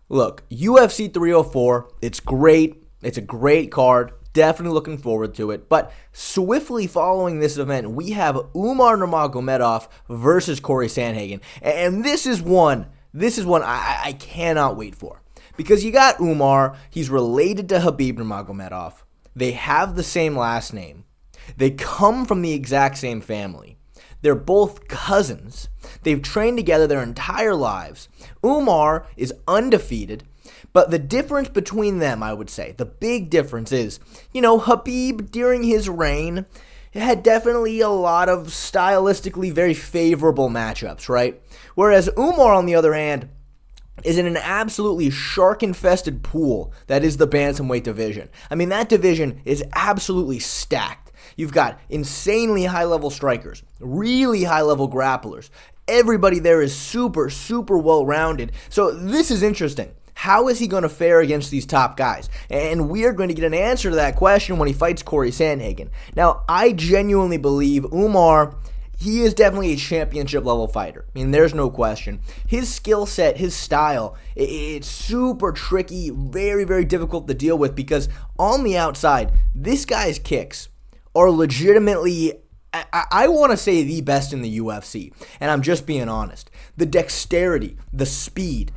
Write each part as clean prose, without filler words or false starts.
Look, UFC 304, it's great. It's a great card. Definitely looking forward to it. But swiftly following this event, we have Umar Nurmagomedov versus Cory Sandhagen. And this is one I cannot wait for. Because you got Umar, he's related to Khabib Nurmagomedov. They have the same last name. They come from the exact same family. They're both cousins. They've trained together their entire lives. Umar is undefeated, but the difference between them, I would say, the big difference is, Khabib during his reign had definitely a lot of stylistically very favorable matchups, right? Whereas Umar, on the other hand, is in an absolutely shark-infested pool that is the bantamweight division. I mean, that division is absolutely stacked. You've got insanely high-level strikers, really high-level grapplers. Everybody there is super, super well-rounded. So this is interesting. How is he going to fare against these top guys? And we are going to get an answer to that question when he fights Cory Sandhagen. Now, I genuinely believe Umar, he is definitely a championship-level fighter. I mean, there's no question. His skill set, his style, it's super tricky, very, very difficult to deal with because on the outside, this guy's kicks are legitimately, I want to say, the best in the UFC. And I'm just being honest. The dexterity, the speed,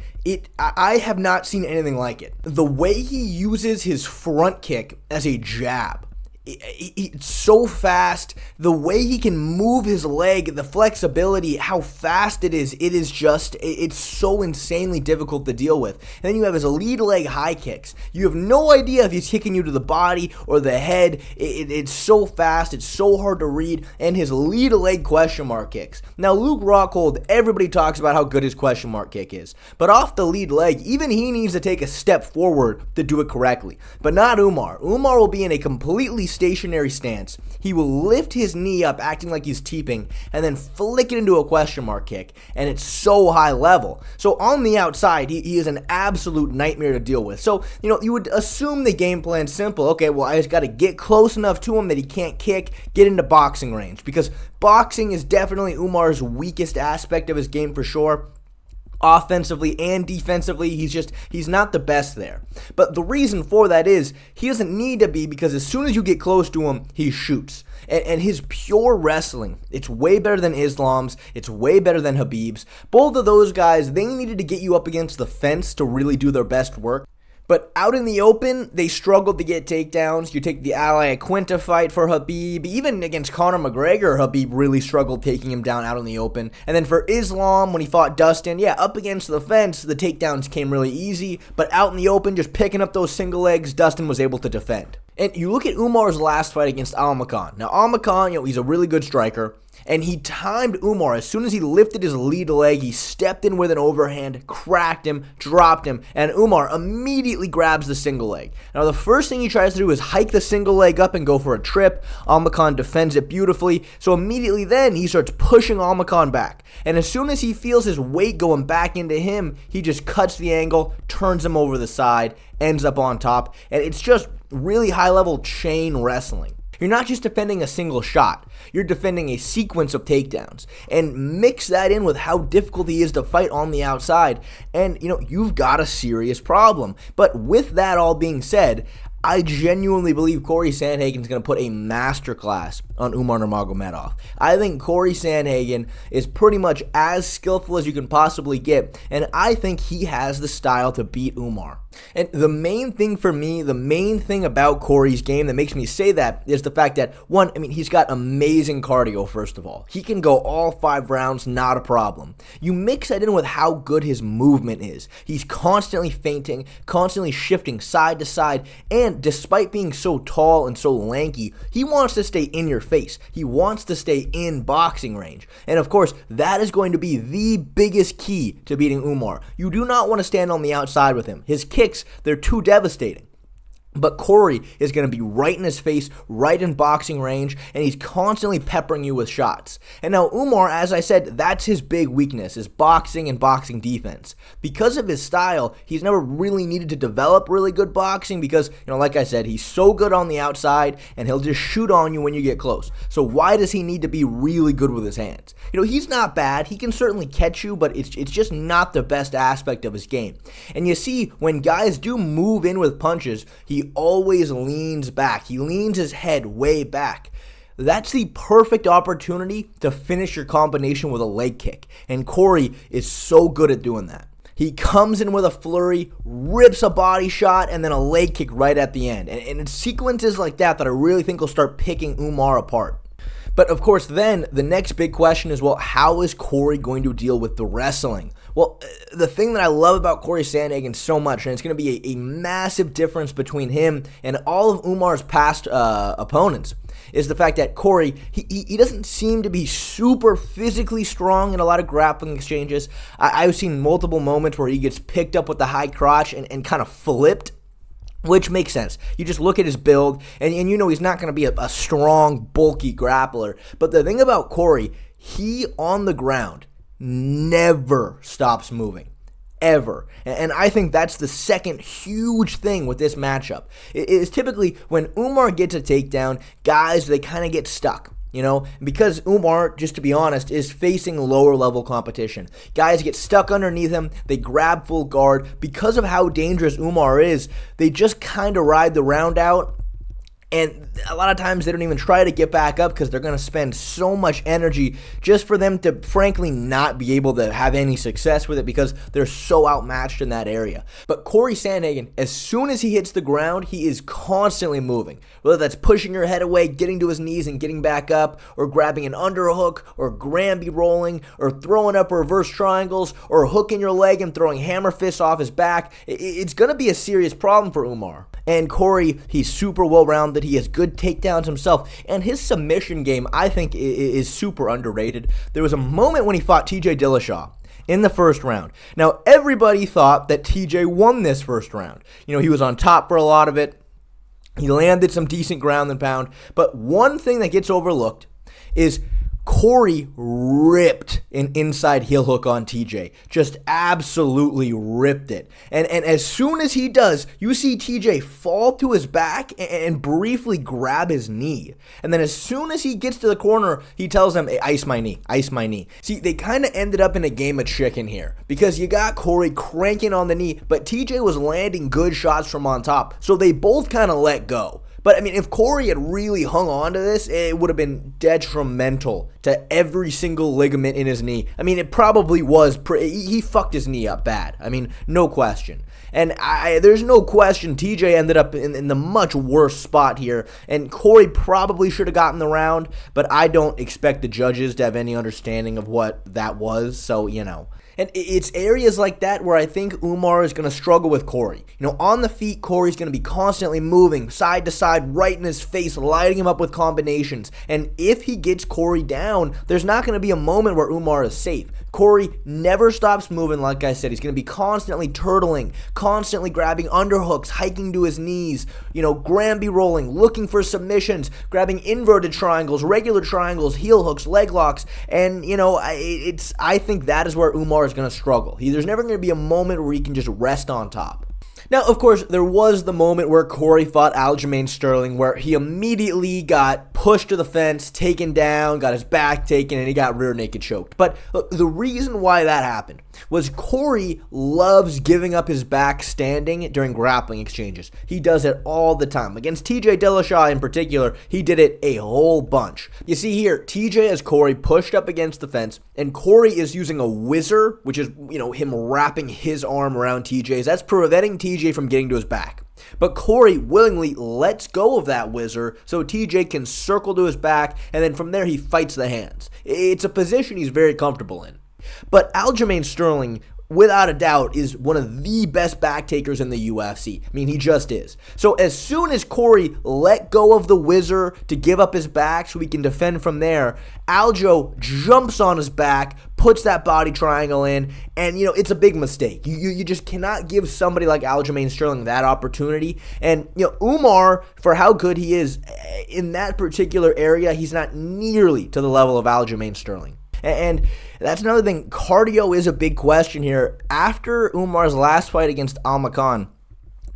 I have not seen anything like it. The way he uses his front kick as a jab, it's so fast. The way he can move his leg, the flexibility, how fast it is just, it's so insanely difficult to deal with. And then you have his lead leg high kicks. You have no idea if he's kicking you to the body or the head. It's so fast. It's so hard to read. And his lead leg question mark kicks. Now, Luke Rockhold, everybody talks about how good his question mark kick is. But off the lead leg, even he needs to take a step forward to do it correctly. But not Umar. Umar will be in a completely stationary stance. He will lift his knee up acting like he's teeping and then flick it into a question mark kick, and it's so high level. So on the outside, he is an absolute nightmare to deal with. So, you would assume the game plan's simple. Okay, well, I just got to get close enough to him that he can't kick, get into boxing range, because boxing is definitely Umar's weakest aspect of his game for sure. Offensively and defensively, he's not the best there. But the reason for that is he doesn't need to be, because as soon as you get close to him, he shoots. And his pure wrestling, it's way better than Islam's. It's way better than Khabib's. Both of those guys, they needed to get you up against the fence to really do their best work. But out in the open, they struggled to get takedowns. You take the Ali Quinta fight for Khabib. Even against Conor McGregor, Khabib really struggled taking him down out in the open. And then for Islam, when he fought Dustin, up against the fence, the takedowns came really easy. But out in the open, just picking up those single legs, Dustin was able to defend. And you look at Umar's last fight against Al-Makhan. Now, Al-Makhan, he's a really good striker. And he timed Umar. As soon as he lifted his lead leg, he stepped in with an overhand, cracked him, dropped him, and Umar immediately grabs the single leg. Now, the first thing he tries to do is hike the single leg up and go for a trip. Al-Makhan defends it beautifully, so immediately then he starts pushing Al-Makhan back. And as soon as he feels his weight going back into him, he just cuts the angle, turns him over the side, ends up on top, and it's just really high-level chain wrestling. You're not just defending a single shot. You're defending a sequence of takedowns. And mix that in with how difficult he is to fight on the outside, and, you've got a serious problem. But with that all being said, I genuinely believe Cory Sandhagen is going to put a masterclass on Umar Nurmagomedov. I think Cory Sandhagen is pretty much as skillful as you can possibly get, and I think he has the style to beat Umar. And the main thing for me, the main thing about Cory's game that makes me say that is the fact that, one, he's got amazing cardio, first of all. He can go all 5 rounds, not a problem. You mix that in with how good his movement is. He's constantly feinting, constantly shifting side to side, and despite being so tall and so lanky, he wants to stay in your face. He wants to stay in boxing range. And of course, that is going to be the biggest key to beating Umar. You do not want to stand on the outside with him. His kicks, they're too devastating. But Cory is going to be right in his face, right in boxing range, and he's constantly peppering you with shots. And now Umar, as I said, that's his big weakness, is boxing and boxing defense. Because of his style, he's never really needed to develop really good boxing because, like I said, he's so good on the outside, and he'll just shoot on you when you get close. So why does he need to be really good with his hands? He's not bad. He can certainly catch you, but it's just not the best aspect of his game. And you see, when guys do move in with punches, he always leans back. He leans his head way back. That's the perfect opportunity to finish your combination with a leg kick. And Cory is so good at doing that. He comes in with a flurry, rips a body shot, and then a leg kick right at the end. And it's sequences like that I really think will start picking Umar apart. But of course, then the next big question is, well, how is Cory going to deal with the wrestling? Well, the thing that I love about Cory Sandhagen so much, and it's going to be a massive difference between him and all of Umar's past opponents, is the fact that Cory, he doesn't seem to be super physically strong in a lot of grappling exchanges. I've seen multiple moments where he gets picked up with the high crotch and kind of flipped, which makes sense. You just look at his build, and he's not going to be a strong, bulky grappler. But the thing about Cory, he on the ground never stops moving. Ever. And I think that's the second huge thing with this matchup. It is typically when Umar gets a takedown, guys, they kind of get stuck. Because Umar, just to be honest, is facing lower level competition. Guys get stuck underneath him, they grab full guard. Because of how dangerous Umar is, they just kind of ride the round out. And a lot of times they don't even try to get back up because they're going to spend so much energy just for them to, frankly, not be able to have any success with it because they're so outmatched in that area. But Cory Sandhagen, as soon as he hits the ground, he is constantly moving. Whether that's pushing your head away, getting to his knees and getting back up, or grabbing an underhook, or Granby rolling, or throwing up reverse triangles, or hooking your leg and throwing hammer fists off his back. It's going to be a serious problem for Umar. And Cory, he's super well-rounded. He has good takedowns himself. And his submission game, I think, is super underrated. There was a moment when he fought TJ Dillishaw in the first round. Now, everybody thought that TJ won this first round. He was on top for a lot of it. He landed some decent ground and pound. But one thing that gets overlooked is Cory ripped an inside heel hook on TJ. Just absolutely ripped it. And as soon as he does, you see TJ fall to his back and briefly grab his knee. And then as soon as he gets to the corner, he tells him, hey, ice my knee, ice my knee. See, they kind of ended up in a game of chicken here because you got Cory cranking on the knee, but TJ was landing good shots from on top. So they both kind of let go. But, if Cory had really hung on to this, it would have been detrimental to every single ligament in his knee. It probably was. He fucked his knee up bad. No question. And there's no question TJ ended up in the much worse spot here. And Cory probably should have gotten the round, but I don't expect the judges to have any understanding of what that was. So, And it's areas like that where I think Umar is going to struggle with Cory. On the feet, Cory's going to be constantly moving side to side, right in his face, lighting him up with combinations. And if he gets Cory down, there's not going to be a moment where Umar is safe. Cory never stops moving, like I said. He's going to be constantly turtling, constantly grabbing underhooks, hiking to his knees, Granby rolling, looking for submissions, grabbing inverted triangles, regular triangles, heel hooks, leg locks. And, I think that is where Umar is going to struggle. There's never going to be a moment where he can just rest on top. Now, of course, there was the moment where Cory fought Aljamain Sterling where he immediately got pushed to the fence, taken down, got his back taken, and he got rear naked choked. But look, the reason why that happened was Cory loves giving up his back standing during grappling exchanges. He does it all the time. Against TJ Dillashaw in particular, he did it a whole bunch. You see here, TJ has Cory pushed up against the fence, and Cory is using a whizzer, which is, him wrapping his arm around TJ's. That's preventing TJ from getting to his back. But Cory willingly lets go of that whizzer so TJ can circle to his back, and then from there he fights the hands. It's a position he's very comfortable in. But Aljamain Sterling without a doubt, is one of the best back takers in the UFC. I mean, he just is. So as soon as Cory let go of the whizzer to give up his back so he can defend from there, Aljo jumps on his back, puts that body triangle in, and, it's a big mistake. You just cannot give somebody like Aljamain Sterling that opportunity. And, Umar, for how good he is in that particular area, he's not nearly to the level of Aljamain Sterling. And that's another thing. Cardio is a big question here. After Umar's last fight against Al-Makhan,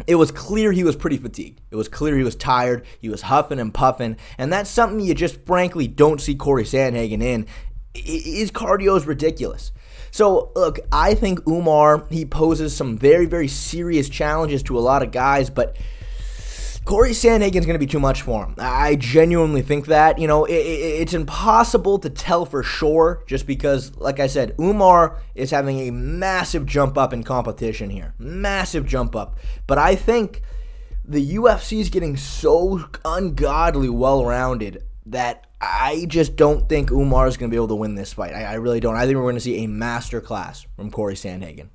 it was clear he was pretty fatigued. It was clear he was tired. He was huffing and puffing. And that's something you just frankly don't see Cory Sandhagen in. His cardio is ridiculous. So, look, I think Umar, he poses some very, very serious challenges to a lot of guys, but Cory Sandhagen's going to be too much for him. I genuinely think that. It's impossible to tell for sure just because, like I said, Umar is having a massive jump up in competition here. Massive jump up. But I think the UFC is getting so ungodly well-rounded that I just don't think Umar is going to be able to win this fight. I really don't. I think we're going to see a masterclass from Cory Sandhagen.